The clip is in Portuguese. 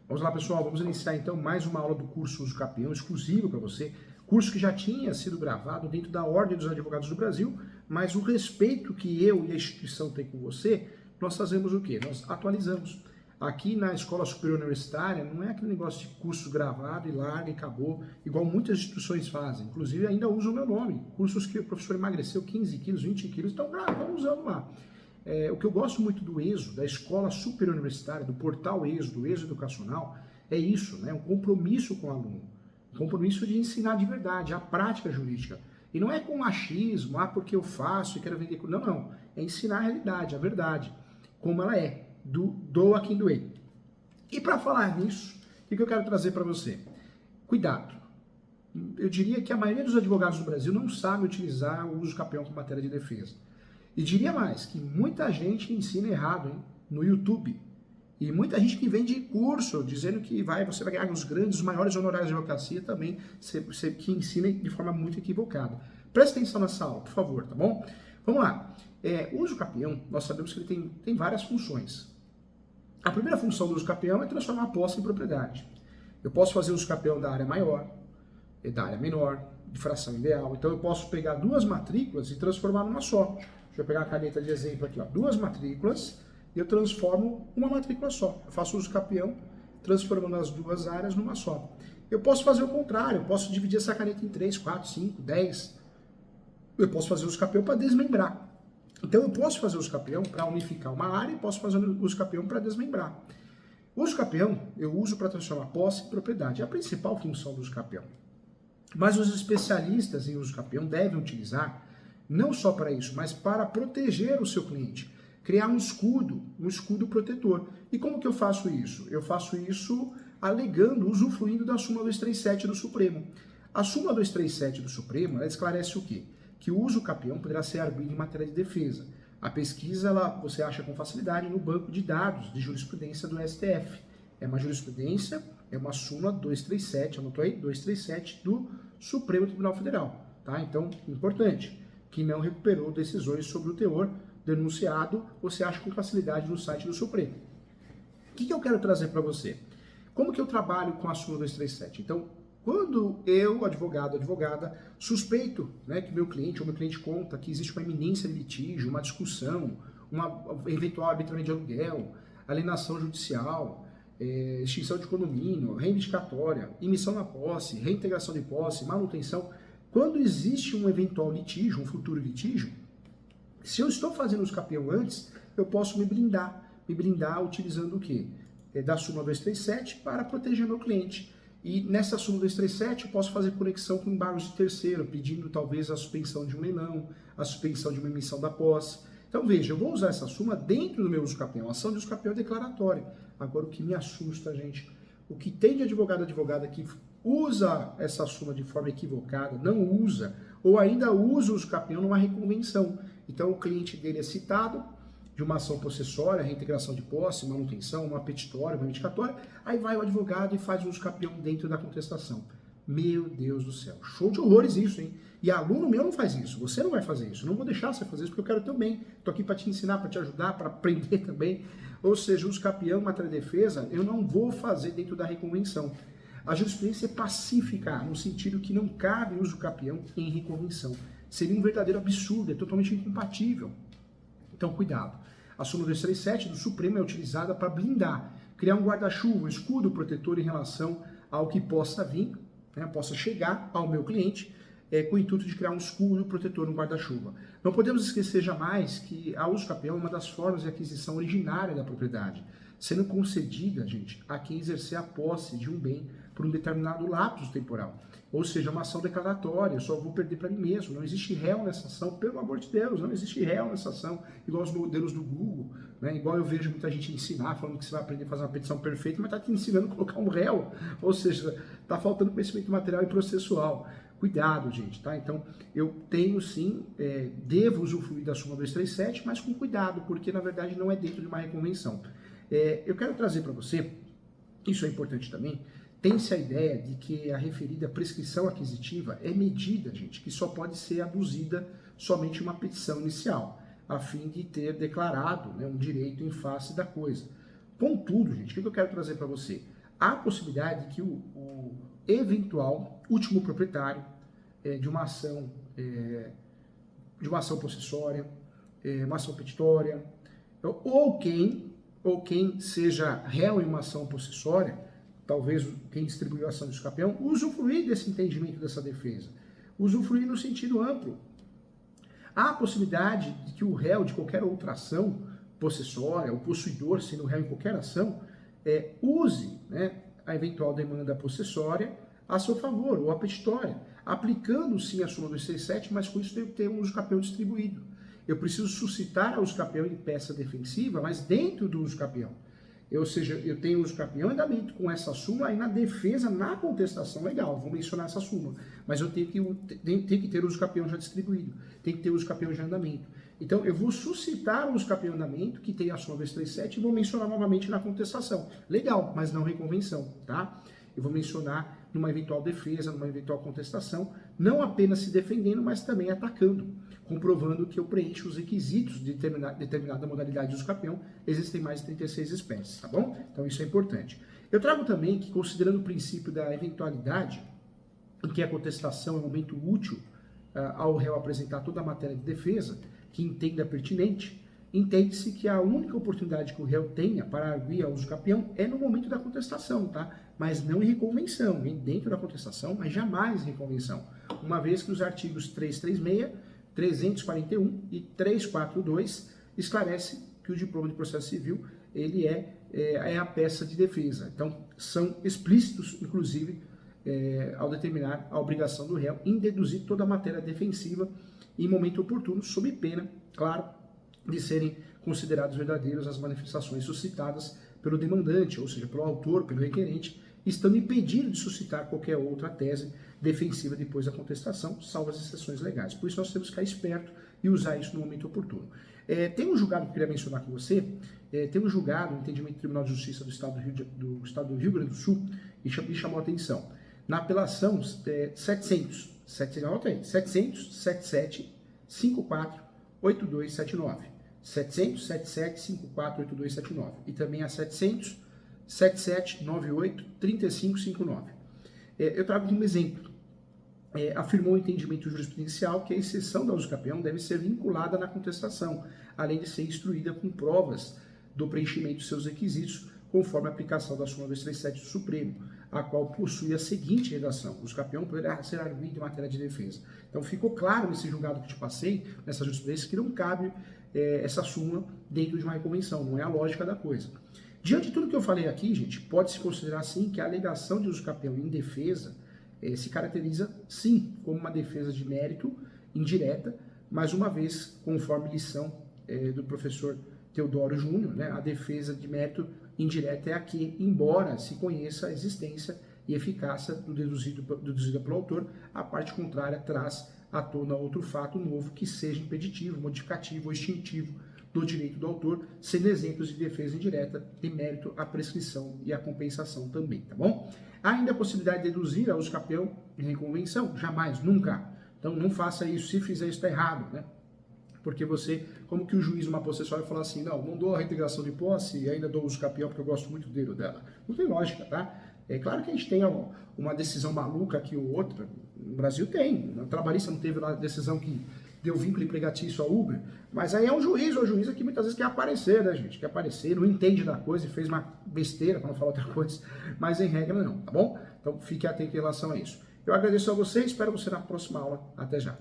Vamos lá, pessoal, vamos iniciar então mais uma aula do curso Uso Capião, exclusivo para você, curso que já tinha sido gravado dentro da Ordem dos Advogados do Brasil, mas o respeito que eu e a instituição tem com você, nós fazemos o quê? Nós atualizamos. Aqui na Escola Superior Universitária não é aquele negócio de curso gravado e larga e acabou, igual muitas instituições fazem, inclusive ainda usam o meu nome, cursos que o professor emagreceu 15 quilos, 20 quilos, então estão usando lá. O que eu gosto muito do ESO, da Escola Superior Universitária, do portal ESO, do ESO Educacional, é isso, né? Um compromisso com o aluno, um compromisso de ensinar de verdade, a prática jurídica. E não é com machismo, porque eu faço e quero vender. Não. É ensinar a realidade, a verdade, como ela é, doa quem doer. E para falar nisso, o que eu quero trazer para você? Cuidado. Eu diria que a maioria dos advogados do Brasil não sabe utilizar o uso capião como matéria de defesa. E diria mais, que muita gente ensina errado, hein, no YouTube. E muita gente que vende curso, dizendo que você vai ganhar os grandes, os maiores honorários de advocacia também, que ensina de forma muito equivocada. Presta atenção nessa aula, por favor, tá bom? Vamos lá. O uso capião, nós sabemos que ele tem várias funções. A primeira função do uso capião é transformar a posse em propriedade. Eu posso fazer uso capião da área maior, da área menor, de fração ideal. Então eu posso pegar duas matrículas e transformar numa só. Deixa eu pegar a caneta de exemplo aqui, ó. Duas matrículas, e eu transformo uma matrícula só. Eu faço uso capião, transformando as duas áreas numa só. Eu posso fazer o contrário, eu posso dividir essa caneta em 3, 4, 5, 10. Eu posso fazer uso capião para desmembrar. Então eu posso fazer uso capião para unificar uma área e posso fazer uso capião para desmembrar. O uso capião eu uso para transformar posse em propriedade. É a principal função do uso capião. Mas os especialistas em uso capião devem utilizar não só para isso, mas para proteger o seu cliente, criar um escudo protetor. E como que eu faço isso? Eu faço isso alegando, usufruindo da súmula 237 do Supremo. A súmula 237 do Supremo, ela esclarece o quê? Que o uso capião poderá ser arguido em matéria de defesa. A pesquisa, você acha com facilidade no banco de dados de jurisprudência do STF. É uma jurisprudência, é uma súmula 237, anotou aí? 237 do Supremo Tribunal Federal. Tá? Então, importante, que não recuperou decisões sobre o teor denunciado, você acha com facilidade no site do Supremo. O que eu quero trazer para você? Como que eu trabalho com a súmula 237? Então, quando eu, advogado, advogada, suspeito, né, que meu cliente ou meu cliente conta que existe uma iminência de litígio, uma discussão, uma eventual arbitramento de aluguel, alienação judicial, extinção de condomínio, reivindicatória, emissão na posse, reintegração de posse, manutenção. Quando existe um eventual litígio, um futuro litígio, se eu estou fazendo uso capião antes, eu posso me blindar utilizando o quê? Da súmula 237 para proteger meu cliente. E nessa súmula 237 eu posso fazer conexão com embargos de terceiro, pedindo talvez a suspensão de um leilão, a suspensão de uma emissão da posse. Então veja, eu vou usar essa súmula dentro do meu uso capião. A ação de uso capião é declaratória. Agora o que me assusta, gente, o que tem de advogada que usa essa súmula de forma equivocada, não usa, ou ainda usa o uso capião numa reconvenção. Então o cliente dele é citado de uma ação possessória, reintegração de posse, manutenção, uma petitória, uma reivindicatória, aí vai o advogado e faz o uso capião dentro da contestação. Meu Deus do céu, show de horrores isso, hein? E aluno meu não faz isso, você não vai fazer isso, não vou deixar você fazer isso porque eu quero teu bem, tô aqui para te ensinar, para te ajudar, para aprender também. Ou seja, o uso capião, matéria de defesa, eu não vou fazer dentro da reconvenção. A jurisprudência é pacífica, no sentido que não cabe uso capião em reconvenção. Seria um verdadeiro absurdo, é totalmente incompatível. Então, cuidado. A súmula 237 do Supremo é utilizada para blindar, criar um guarda-chuva, um escudo protetor em relação ao que possa vir, né, possa chegar ao meu cliente, com o intuito de criar um escudo protetor, um guarda-chuva. Não podemos esquecer jamais que a uso capião é uma das formas de aquisição originária da propriedade, sendo concedida, gente, a quem exercer a posse de um bem por um determinado lapso temporal. Ou seja, uma ação declaratória, eu só vou perder para mim mesmo, não existe réu nessa ação, pelo amor de Deus, não existe réu nessa ação, igual os modelos do Google, né? Igual eu vejo muita gente ensinar, falando que você vai aprender a fazer uma petição perfeita, mas está te ensinando a colocar um réu, ou seja, está faltando conhecimento material e processual. Cuidado, gente, tá? Então, eu tenho sim, devo usufruir da súmula 237, mas com cuidado, porque na verdade não é dentro de uma reconvenção. Eu quero trazer para você, isso é importante também, tem-se a ideia de que a referida prescrição aquisitiva é medida, gente, que só pode ser abusida somente uma petição inicial, a fim de ter declarado, né, um direito em face da coisa. Contudo, gente, o que eu quero trazer para você? Há a possibilidade de que o eventual último proprietário de uma ação possessória, uma ação petitória, ou quem seja réu em uma ação possessória, talvez quem distribuiu a ação de usucapião, usufruir desse entendimento dessa defesa. Usufruir no sentido amplo. Há a possibilidade de que o réu de qualquer outra ação possessória, o possuidor sendo réu em qualquer ação, use, né, a eventual demanda possessória a seu favor, ou a petitória, aplicando sim a súmula 237, mas com isso tem que ter um usucapião distribuído. Eu preciso suscitar a usucapião em peça defensiva, mas dentro do usucapião. Ou seja, eu tenho o usucapião em andamento com essa súmula, aí na defesa, na contestação, legal, vou mencionar essa súmula, mas eu tenho que ter o usucapião já distribuído, tem que ter o usucapião já em andamento. Então, eu vou suscitar o usucapião em andamento, que tem a súmula 237, e vou mencionar novamente na contestação. Legal, mas não reconvenção, tá? Eu vou mencionar numa eventual defesa, numa eventual contestação, não apenas se defendendo, mas também atacando, comprovando que eu preencho os requisitos de determinada modalidade de usucapião. Existem mais de 36 espécies, tá bom? Então isso é importante. Eu trago também que, considerando o princípio da eventualidade, em que a contestação é um momento útil ao réu apresentar toda a matéria de defesa, que entenda pertinente, entende-se que a única oportunidade que o réu tenha para arguir ao usucapião é no momento da contestação, tá? Mas não em reconvenção, dentro da contestação, mas jamais em reconvenção. Uma vez que os artigos 336, 341 e 342 esclarece que o diploma de processo civil ele é a peça de defesa. Então, são explícitos, inclusive, ao determinar a obrigação do réu em deduzir toda a matéria defensiva em momento oportuno, sob pena, claro, de serem considerados verdadeiros as manifestações suscitadas pelo demandante, ou seja, pelo autor, pelo requerente, estando impedido de suscitar qualquer outra tese defensiva depois da contestação, salvo as exceções legais. Por isso nós temos que ficar esperto e usar isso no momento oportuno. Tem um julgado que eu queria mencionar com você, tem um julgado, um entendimento do Tribunal de Justiça do Estado do Rio Grande do Sul, e chamou a atenção. Na apelação 700-77-54-8279. 700-77-54-8279. E também a 700-7798-3559. Eu trago como exemplo. Afirmou o entendimento jurisprudencial que a exceção da usucapião deve ser vinculada na contestação, além de ser instruída com provas do preenchimento de seus requisitos, conforme a aplicação da súmula 237 do Supremo, a qual possui a seguinte redação: o usucapião poderá ser arguido em matéria de defesa. Então ficou claro nesse julgado que te passei, nessa jurisprudência, que não cabe essa súmula dentro de uma reconvenção, não é a lógica da coisa. Diante de tudo que eu falei aqui, gente, pode-se considerar sim que a alegação de usucapião em defesa se caracteriza sim como uma defesa de mérito indireta, mas uma vez, conforme lição do professor Teodoro Júnior, né, a defesa de mérito indireta é a que, embora se conheça a existência e eficácia do deduzido pelo autor, a parte contrária traz à tona outro fato novo que seja impeditivo, modificativo ou extintivo do direito do autor, sendo exemplos de defesa indireta de mérito a prescrição e a compensação também, tá bom? Há ainda a possibilidade de deduzir a usucapião em reconvenção? Jamais, nunca. Então não faça isso, se fizer isso está errado, né? Porque você, como que o juiz, uma possessória, fala assim, não dou a reintegração de posse e ainda dou o usucapião porque eu gosto muito dele ou dela. Não tem lógica, tá? É claro que a gente tem uma decisão maluca aqui ou outra, no Brasil tem, na trabalhista não teve lá a decisão que deu vínculo empregatício a Uber, mas aí é um juiz ou juíza que muitas vezes quer aparecer, né, gente? Quer aparecer, não entende da coisa e fez uma besteira, para não falar outra coisa, mas em regra não, tá bom? Então fique atento em relação a isso. Eu agradeço a você e espero você na próxima aula. Até já.